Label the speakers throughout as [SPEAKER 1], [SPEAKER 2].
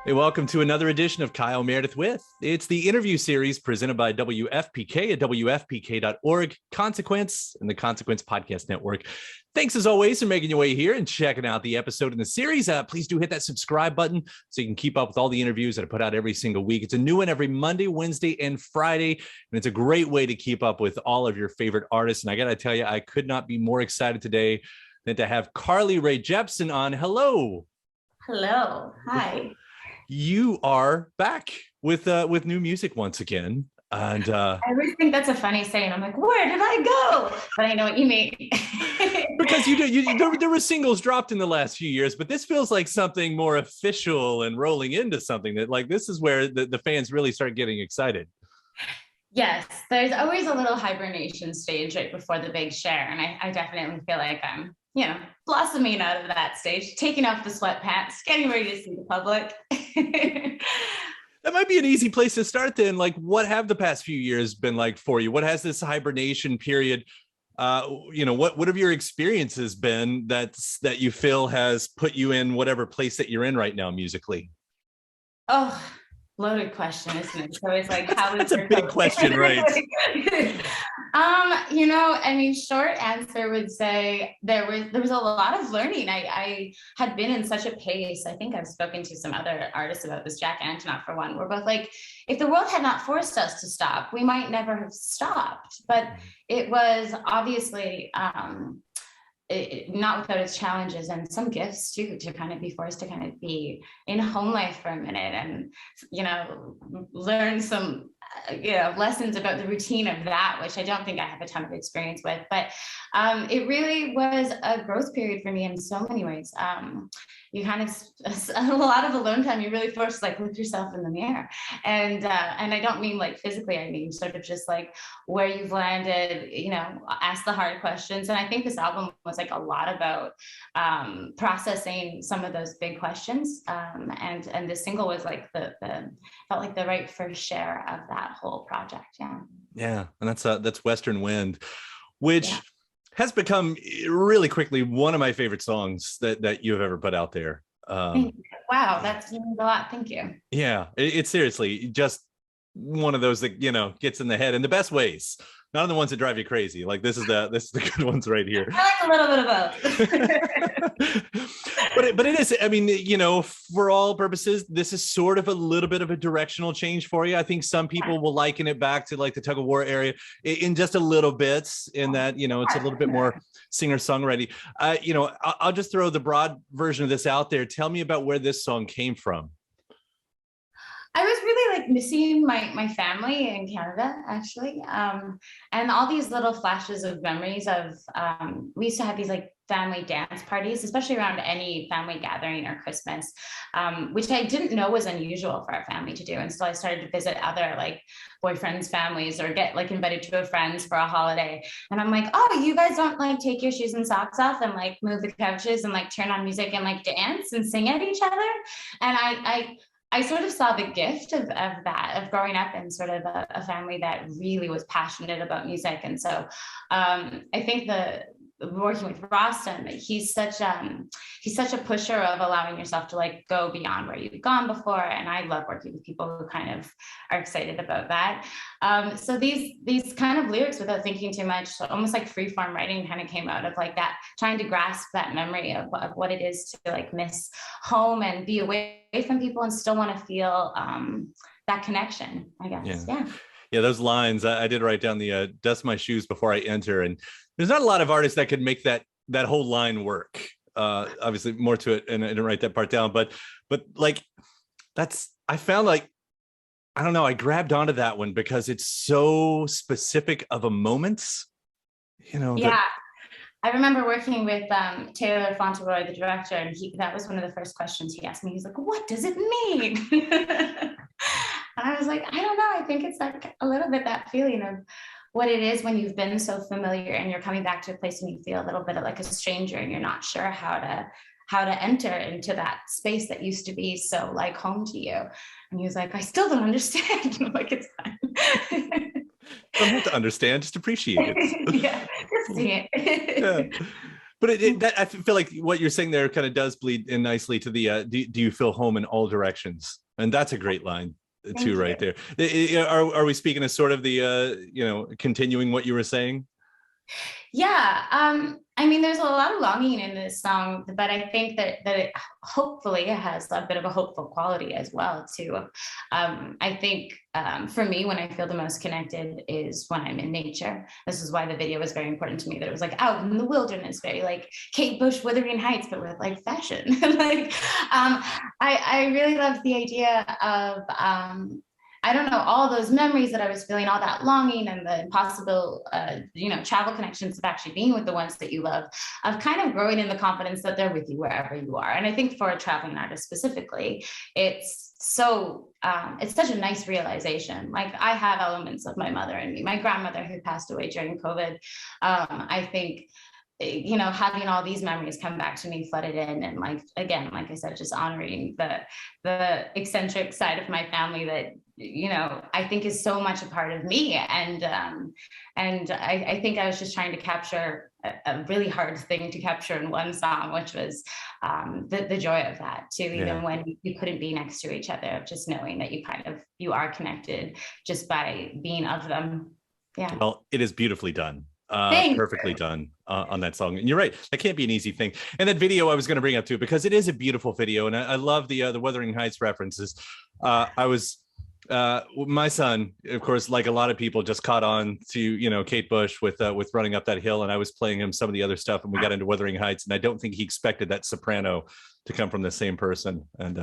[SPEAKER 1] Hey, welcome to another edition of Kyle Meredith with. It's the interview series presented by WFPK at WFPK.org, Consequence, and the Consequence Podcast Network. Thanks as always for making your way here and checking out the episode in the series. Please do hit that subscribe button so you can keep up with all the interviews that I put out every single week. It's a new one every Monday, Wednesday, and Friday, and it's a great way to keep up with all of your favorite artists. And I got to tell you, I could not be more excited today than to have Rae Jepsen on. Hello.
[SPEAKER 2] Hello. Hi.
[SPEAKER 1] You are back with new music once again, and
[SPEAKER 2] I always think that's a funny saying. I'm like, where did I go? But I know what you mean.
[SPEAKER 1] Because there were singles dropped in the last few years, but this feels like something more official and rolling into something that, like, this is where the fans really start getting excited.
[SPEAKER 2] Yes, there's always a little hibernation stage right before the big share, and I definitely feel like I'm blossoming out of that stage, taking off the sweatpants, getting ready to see the public.
[SPEAKER 1] That might be an easy place to start then. Like, what have the past few years been like for you? What has this hibernation period, what have your experiences been that you feel has put you in whatever place that you're in right now musically?
[SPEAKER 2] Oh, loaded question, isn't it? So it's like, how is
[SPEAKER 1] that's a big question, right?
[SPEAKER 2] Short answer would say there was a lot of learning. I had been in such a pace. I think I've spoken to some other artists about this, Jack Antonoff for one. We're both like, if the world had not forced us to stop, we might never have stopped. But it was obviously not without its challenges and some gifts too, to kind of be forced to kind of be in home life for a minute and, learn some, lessons about the routine of that, which I don't think I have a ton of experience with, but it really was a growth period for me in so many ways. You kind of, a lot of alone time, you're really forced to like look yourself in the mirror. And I don't mean like physically, I mean sort of just like where you've landed, ask the hard questions. And I think this album was like a lot about processing some of those big questions. And the single was like felt like the right first share of that whole project.
[SPEAKER 1] Yeah. And that's Western Wind, which has become really quickly one of my favorite songs that you've ever put out there.
[SPEAKER 2] Wow, that's a lot. Thank you.
[SPEAKER 1] Yeah, it's seriously just one of those that gets in the head in the best ways, not in the ones that drive you crazy. Like this is the good ones right here.
[SPEAKER 2] I like a little bit of both.
[SPEAKER 1] but it is, I mean, for all purposes, this is sort of a little bit of a directional change for you. I think some people will liken it back to like the tug of war area in just a little bit, in that, it's a little bit more singer-songwriting. I'll just throw the broad version of this out there. Tell me about where this song came from.
[SPEAKER 2] I was really like missing my family in Canada, actually. And all these little flashes of memories of, we used to have these like family dance parties, especially around any family gathering or Christmas, which I didn't know was unusual for our family to do. And so I started to visit other like boyfriends' families or get like invited to a friend's for a holiday. And I'm like, oh, you guys don't like take your shoes and socks off and like move the couches and like turn on music and like dance and sing at each other. And I sort of saw the gift of that, of growing up in sort of a family that really was passionate about music. And so I think working with Rostam, he's such a pusher of allowing yourself to like go beyond where you've gone before. And I love working with people who kind of are excited about that. So these kind of lyrics, without thinking too much, so almost like free form writing, kind of came out of like that, trying to grasp that memory of what it is to like miss home and be away from people and still want to feel that connection, I guess.
[SPEAKER 1] Yeah, those lines, I did write down the dust my shoes before I enter. And there's not a lot of artists that could make that whole line work. Obviously more to it, and I didn't write that part down, but like I found like, I don't know, I grabbed onto that one because it's so specific of a moment,
[SPEAKER 2] I remember working with Taylor Fauntleroy, the director, and that was one of the first questions he asked me. He's like, what does it mean? And I was like, I don't know. I think it's like a little bit that feeling of what it is when you've been so familiar and you're coming back to a place and you feel a little bit like a stranger and you're not sure how to enter into that space that used to be so like home to you. And he was like, I still don't understand. I'm like, it's fine.
[SPEAKER 1] Don't have to understand, just appreciate it.
[SPEAKER 2] Yeah, just see it.
[SPEAKER 1] Yeah. But that, I feel like what you're saying there kind of does bleed in nicely to the do you feel home in all directions? And that's a great line too, right there. Are we speaking of sort of the continuing what you were saying?
[SPEAKER 2] Yeah. I mean, there's a lot of longing in this song, but I think that it hopefully has a bit of a hopeful quality as well too. I think for me, when I feel the most connected is when I'm in nature. This is why the video was very important to me, that it was like out in the wilderness, very like Kate Bush, Wuthering Heights, but with like fashion. Like I really love the idea of I don't know, all those memories that I was feeling, all that longing and the impossible, travel connections of actually being with the ones that you love, of kind of growing in the confidence that they're with you wherever you are. And I think for a traveling artist specifically, it's such a nice realization. Like I have elements of my mother in me, my grandmother who passed away during COVID. I think having all these memories come back to me flooded in, and like again, like I said, just honoring the eccentric side of my family that I think is so much a part of me, and I think I was just trying to capture a really hard thing to capture in one song, which was the joy of that too, even when you couldn't be next to each other, just knowing that you are connected just by being of them. Yeah.
[SPEAKER 1] Well, it is beautifully done. Perfectly done on that song. And you're right, that can't be an easy thing. And that video I was going to bring up too, because it is a beautiful video, and I love the Wuthering Heights references. My son, of course, like a lot of people, just caught on to Kate Bush with Running Up That Hill, and I was playing him some of the other stuff, and we got into Wuthering Heights, and I don't think he expected that soprano to come from the same person. And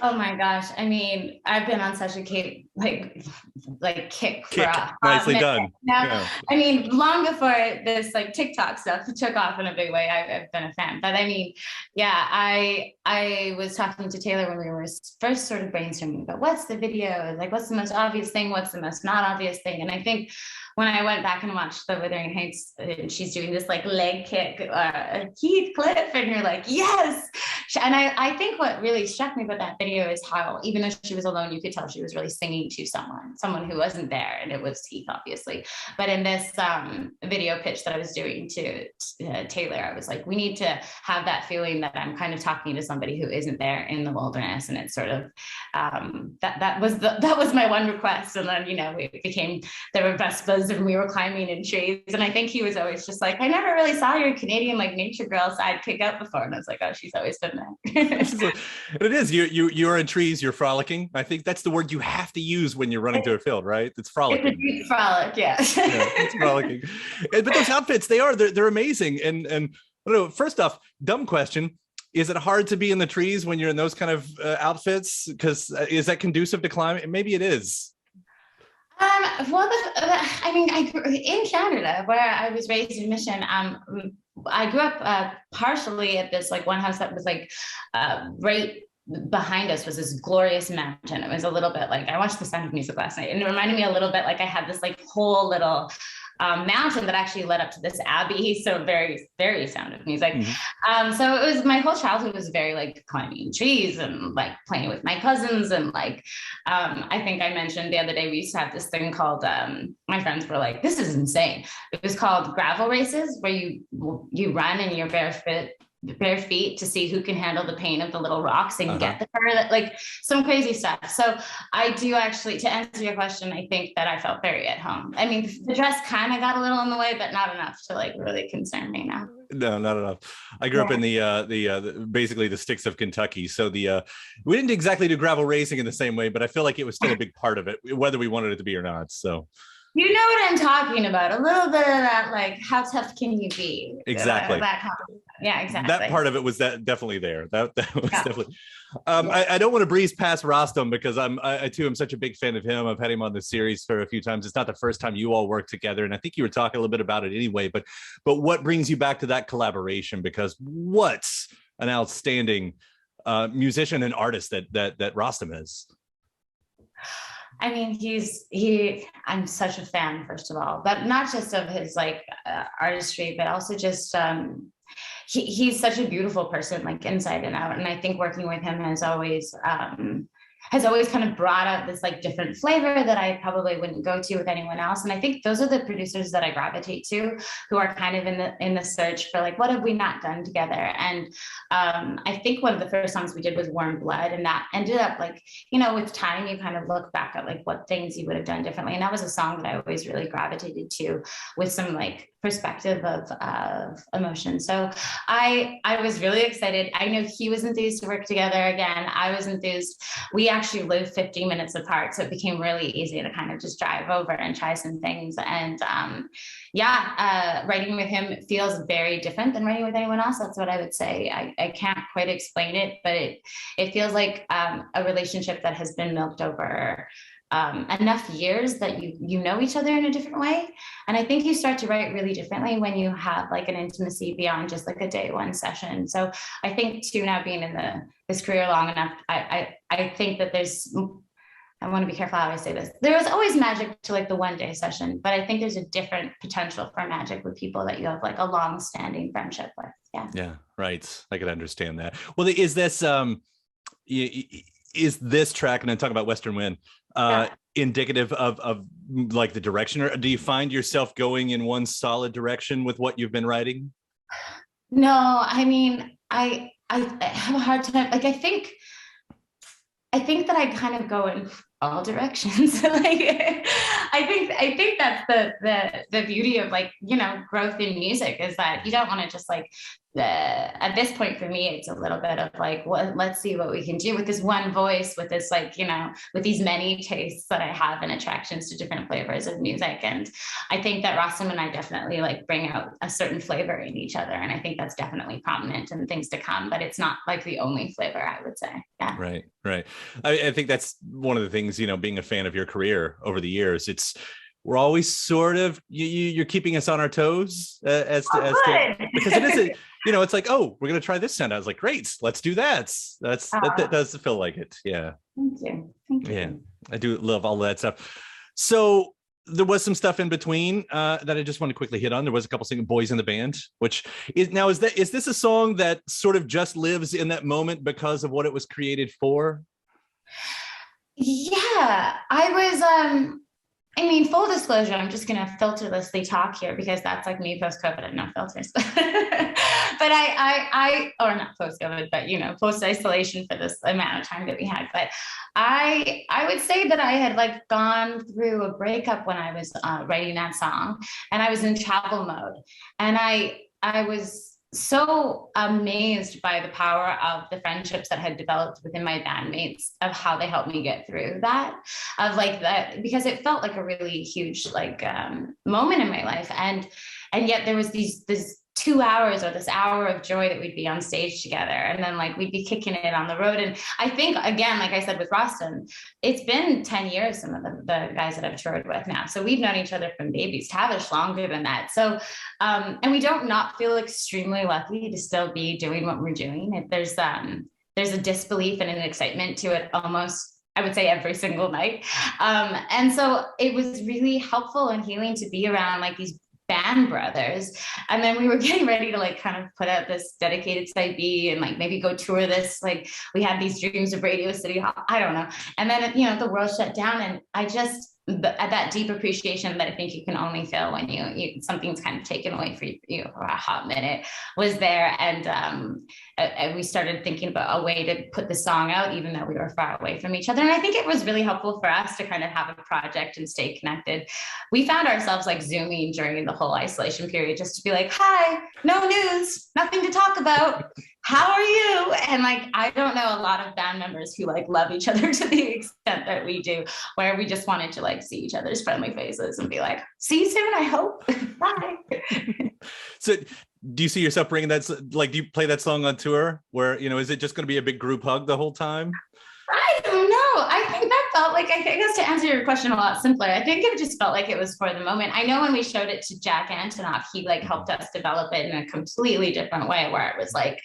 [SPEAKER 2] oh my gosh, I mean, I've been on such a Kate kick for a
[SPEAKER 1] nicely
[SPEAKER 2] minute
[SPEAKER 1] done.
[SPEAKER 2] now.
[SPEAKER 1] Yeah.
[SPEAKER 2] I mean, long before this like TikTok stuff took off in a big way, I've been a fan. But I mean, yeah, I was talking to Taylor when we were first sort of brainstorming about what's the video, like what's the most obvious thing, what's the most not obvious thing, and I think when I went back and watched the Wuthering Heights, and she's doing this like leg kick, Heathcliff, and you're like, yes. And I think what really struck me about that video is how, even though she was alone, you could tell she was really singing to someone who wasn't there, and it was Heath, obviously. But in this video pitch that I was doing to Taylor, I was like, we need to have that feeling that I'm kind of talking to somebody who isn't there in the wilderness, and it's sort of that was my one request. And then there were Vespas and we were climbing in trees, and I think he was always just like, I never really saw your Canadian like nature girl side kick out before, and I was like, oh, she's always been there.
[SPEAKER 1] It is, you're in trees, you're frolicking. I think that's the word you have to use when you're running to a field, right? It's frolicking.
[SPEAKER 2] It's a deep frolic, yeah.
[SPEAKER 1] It's frolicking. But those outfits, they're amazing. And I don't know, first off, dumb question, is it hard to be in the trees when you're in those kind of outfits? Because is that conducive to climbing? Maybe it is.
[SPEAKER 2] I mean, I grew in Canada, where I was raised in Mission. I grew up partially at this like one house that was like right behind us was this glorious mountain. It was a little bit like, I watched The Sound of Music last night, and it reminded me a little bit like I had this like whole little mountain that actually led up to this abbey. So very, very Sound of Music. Mm-hmm. So it was, my whole childhood was very like climbing trees and like playing with my cousins. And like, I think I mentioned the other day, we used to have this thing called, my friends were like, this is insane. It was called gravel races, where you run in your bare feet to see who can handle the pain of the little rocks and get the fur, like some crazy stuff. So I do actually, to answer your question, I think that I felt very at home. I mean, the dress kind of got a little in the way, but not enough to like really concern me now.
[SPEAKER 1] No, not enough. I grew up in the basically the sticks of Kentucky. So we didn't exactly do gravel racing in the same way, but I feel like it was still a big part of it, whether we wanted it to be or not. So
[SPEAKER 2] you know what I'm talking about, a little bit of that, like how tough can you be?
[SPEAKER 1] Exactly.
[SPEAKER 2] Yeah, exactly.
[SPEAKER 1] That part of it was definitely there. That was definitely. I don't want to breeze past Rostam, because I too am such a big fan of him. I've had him on this series for a few times. It's not the first time you all work together, and I think you were talking a little bit about it anyway. But what brings you back to that collaboration? Because what's an outstanding musician and artist that Rostam is.
[SPEAKER 2] I mean, I'm such a fan, first of all, but not just of his like artistry, but also just he's such a beautiful person, like inside and out. And I think working with him has always has always kind of brought out this like different flavor that I probably wouldn't go to with anyone else. And I think those are the producers that I gravitate to, who are kind of in the search for like, what have we not done together? And I think one of the first songs we did was Warm Blood, and that ended up like, you know, with time you kind of look back at like what things you would have done differently. And that was a song that I always really gravitated to, with some like perspective of emotion. So I was really excited. I know he was enthused to work together again. I was enthused. We actually live 15 minutes apart, so it became really easy to kind of just drive over and try some things. And writing with him feels very different than writing with anyone else. That's what I would say. I can't quite explain it, but it feels like a relationship that has been milked over enough years that you know each other in a different way. And I think you start to write really differently when you have like an intimacy beyond just like a day one session. So I think too, now being in this career long enough, I think that I want to be careful how I say this. There is always magic to like the one day session, but I think there's a different potential for magic with people that you have like a long standing friendship with. Yeah.
[SPEAKER 1] Yeah. Right. I can understand that. Well, is this track, and I'm talking about Western Wind, indicative of like the direction, or do you find yourself going in one solid direction with what you've been writing?
[SPEAKER 2] No, I mean, I have a hard time. Like, I think that I kind of go in all directions. Like, I think that's the beauty of like, you know, growth in music, is that you don't want to just like, at this point for me, it's a little bit of like, well, let's see what we can do with this one voice, with this like, you know, with these many tastes that I have and attractions to different flavors of music. And I think that Rostam and I definitely like bring out a certain flavor in each other. And I think that's definitely prominent in things to come, but it's not like the only flavor, I would say. Yeah.
[SPEAKER 1] Right. I think that's one of the things, you know, being a fan of your career over the years, we're always sort of, you're keeping us on our toes as to because it is you know, it's like, oh, we're going to try this sound. I was like, great, let's do that. That does feel like it. Yeah.
[SPEAKER 2] Thank you.
[SPEAKER 1] Yeah. I do love all that stuff. So there was some stuff in between that I just want to quickly hit on. There was a couple singing Boys in the Band, which is this a song that sort of just lives in that moment because of what it was created for?
[SPEAKER 2] Yeah, I was, I mean, full disclosure, I'm just going to filterlessly talk here because that's like me post-COVID and no filters. But or not post-COVID, but, you know, post-isolation for this amount of time that we had. But I would say that I had like gone through a breakup when I was writing that song, and I was in travel mode. And I was so amazed by the power of the friendships that had developed within my bandmates, of how they helped me get through that, of like that, because it felt like a really huge like moment in my life. And yet there was this 2 hours or this hour of joy that we'd be on stage together, and then like we'd be kicking it on the road. And I think, again, like I said with Rostam, it's been 10 years, some of the guys that I've toured with now, so we've known each other from babies. Tavish longer than that. So and we don't not feel extremely lucky to still be doing what we're doing. There's a disbelief and an excitement to it almost, I would say, every single night. And so it was really helpful and healing to be around like these band brothers. And then we were getting ready to like kind of put out this dedicated side B and like maybe go tour this, like we had these dreams of Radio City Hall, I don't know. And then, you know, the world shut down, and I just, at that deep appreciation that I think you can only feel when you something's kind of taken away from you for a hot minute was there. And we started thinking about a way to put the song out, even though we were far away from each other. And I think it was really helpful for us to kind of have a project and stay connected. We found ourselves like Zooming during the whole isolation period, just to be like, hi, no news, nothing to talk about. How are you? And like, I don't know a lot of band members who like love each other to the extent that we do, where we just wanted to like see each other's friendly faces and be like, see you soon, I hope. Bye.
[SPEAKER 1] So do you see yourself bringing that, like, do you play that song on tour where, you know, is it just going to be a big group hug the whole time?
[SPEAKER 2] I don't know. I think that felt like, I guess to answer your question a lot simpler, I think it just felt like it was for the moment. I know when we showed it to Jack Antonoff, he like helped us develop it in a completely different way, where it was like,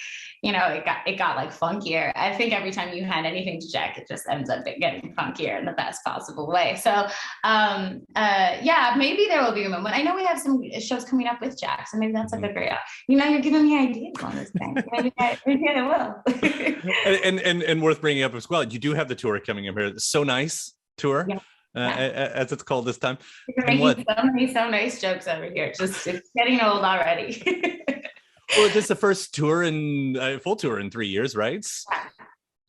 [SPEAKER 2] it got like funkier. I think every time you hand anything to Jack, it just ends up getting funkier in the best possible way. So yeah, maybe there will be a moment. I know we have some shows coming up with Jack, so maybe that's like a great, you're giving me ideas on this thing. Maybe I will.
[SPEAKER 1] and worth bringing up as well, you do have the tour coming up here, So Nice tour.
[SPEAKER 2] Yeah.
[SPEAKER 1] As it's called this time.
[SPEAKER 2] You're making so nice jokes over here. It's getting old already.
[SPEAKER 1] Well, this is the first tour in full tour in 3 years, right?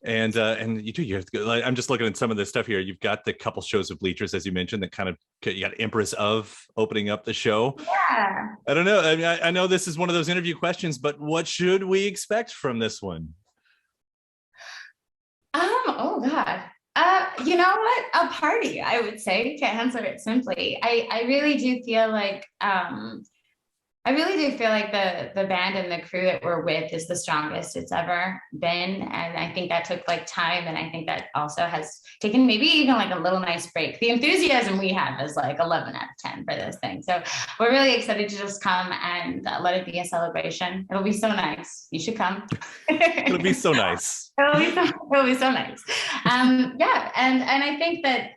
[SPEAKER 1] And you have to go, like, I'm just looking at some of this stuff here. You've got the couple shows of Bleachers, as you mentioned, that kind of, you got Empress of opening up the show.
[SPEAKER 2] Yeah.
[SPEAKER 1] I don't know. I mean, I know this is one of those interview questions, but what should we expect from this one?
[SPEAKER 2] Oh God. You know what? A party, I would say, to answer it simply. I really do feel like the band and the crew that we're with is the strongest it's ever been. And I think that took like time. And I think that also has taken maybe even like a little nice break. The enthusiasm we have is like 11 out of 10 for this thing. So we're really excited to just come and let it be a celebration. It'll be so nice. You should come.
[SPEAKER 1] It'll be so nice.
[SPEAKER 2] It'll be so nice. Yeah. And I think that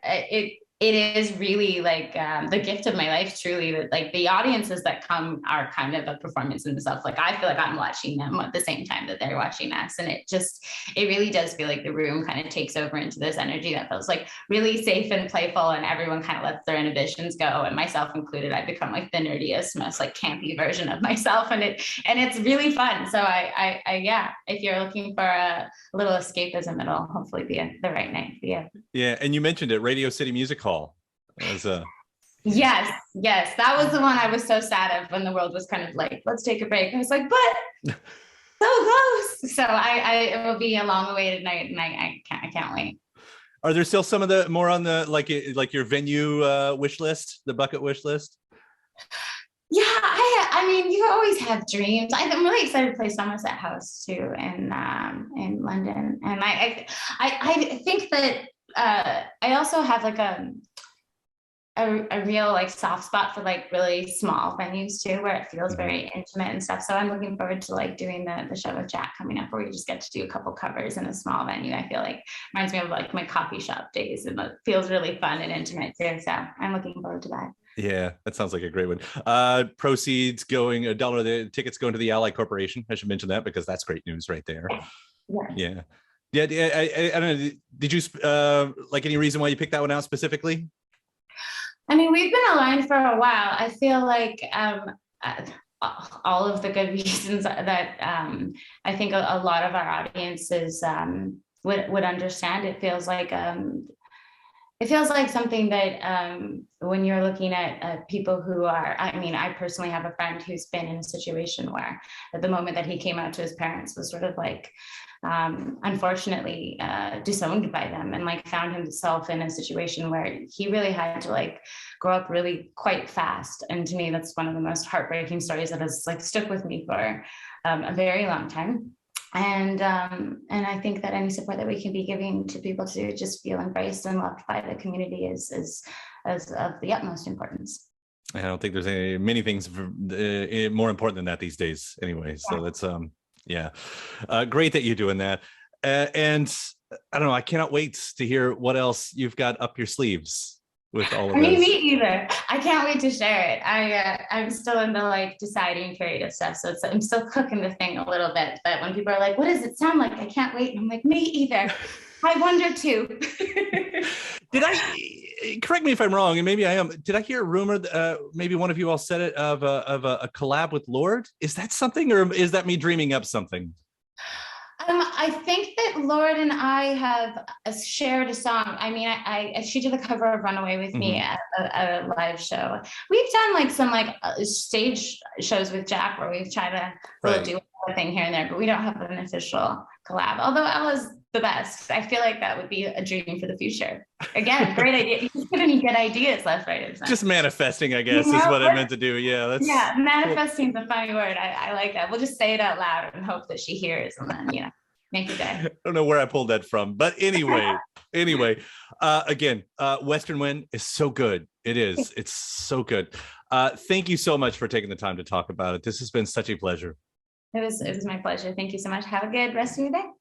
[SPEAKER 2] it is really like the gift of my life, truly, that like the audiences that come are kind of a performance in themselves. Like I feel like I'm watching them at the same time that they're watching us. And it really does feel like the room kind of takes over into this energy that feels like really safe and playful, and everyone kind of lets their inhibitions go. And myself included, I become like the nerdiest, most like campy version of myself. And it's really fun. So yeah, if you're looking for a little escapism, it'll hopefully be the right night for you.
[SPEAKER 1] Yeah. And you mentioned it, Radio City Music Hall.
[SPEAKER 2] Yes, that was the one I was so sad of when the world was kind of like, let's take a break. I was like, but so close. So it will be a long awaited night, and I can't wait.
[SPEAKER 1] Are there still some of the more on the like your venue wish list, the bucket wish list?
[SPEAKER 2] Yeah, I mean, you always have dreams. I'm really excited to play Somerset House too in London, and I think that I also have like a real like soft spot for like really small venues too, where it feels very intimate and stuff. So I'm looking forward to like doing the show with Jack coming up, where we just get to do a couple covers in a small venue. I feel like reminds me of like my coffee shop days, and it feels really fun and intimate too. So I'm looking forward to that.
[SPEAKER 1] Yeah, that sounds like a great one. Proceeds going $1. The tickets going to the Allie Corporation. I should mention that because that's great news right there. Yeah. I don't know. Did you like any reason why you picked that one out specifically?
[SPEAKER 2] I mean, we've been aligned for a while. I feel like all of the good reasons that I think a lot of our audiences would understand. It feels like something that when you're looking at people who are, I mean, I personally have a friend who's been in a situation where at the moment that he came out to his parents was sort of like, unfortunately disowned by them, and like found himself in a situation where he really had to like grow up really quite fast. And to me, that's one of the most heartbreaking stories that has like stuck with me for a very long time. And I think that any support that we can be giving to people to just feel embraced and loved by the community is of the utmost importance.
[SPEAKER 1] I don't think there's many things more important than that these days anyway. So that's great that you're doing that. And I don't know, I cannot wait to hear what else you've got up your sleeves with all of this.
[SPEAKER 2] Me either. I can't wait to share it. I'm still in the like deciding period of stuff. So I'm still cooking the thing a little bit. But when people are like, what does it sound like? I can't wait. And I'm like, me either. I wonder too.
[SPEAKER 1] Did I, correct me if I'm wrong, and maybe I am, did I hear a rumor that maybe one of you all said it of a collab with Lorde? Is that something, or is that me dreaming up something?
[SPEAKER 2] I think that Lorde and I have shared a song. I mean, she did a cover of Runaway with me at a live show. We've done like some like stage shows with Jack where we've tried to do a thing here and there, but we don't have an official collab. Although Ella's the best. I feel like that would be a dream for the future. Again, great idea. You just get any good ideas left, right, and center.
[SPEAKER 1] Just manifesting, I guess, is what I meant to do. Yeah,
[SPEAKER 2] manifesting is a funny word. I like that. We'll just say it out loud and hope that she hears, and then make it day.
[SPEAKER 1] I don't know where I pulled that from, but anyway, again, Western Wind is so good. It is. It's so good. Thank you so much for taking the time to talk about it. This has been such a pleasure.
[SPEAKER 2] It was my pleasure. Thank you so much. Have a good rest of your day.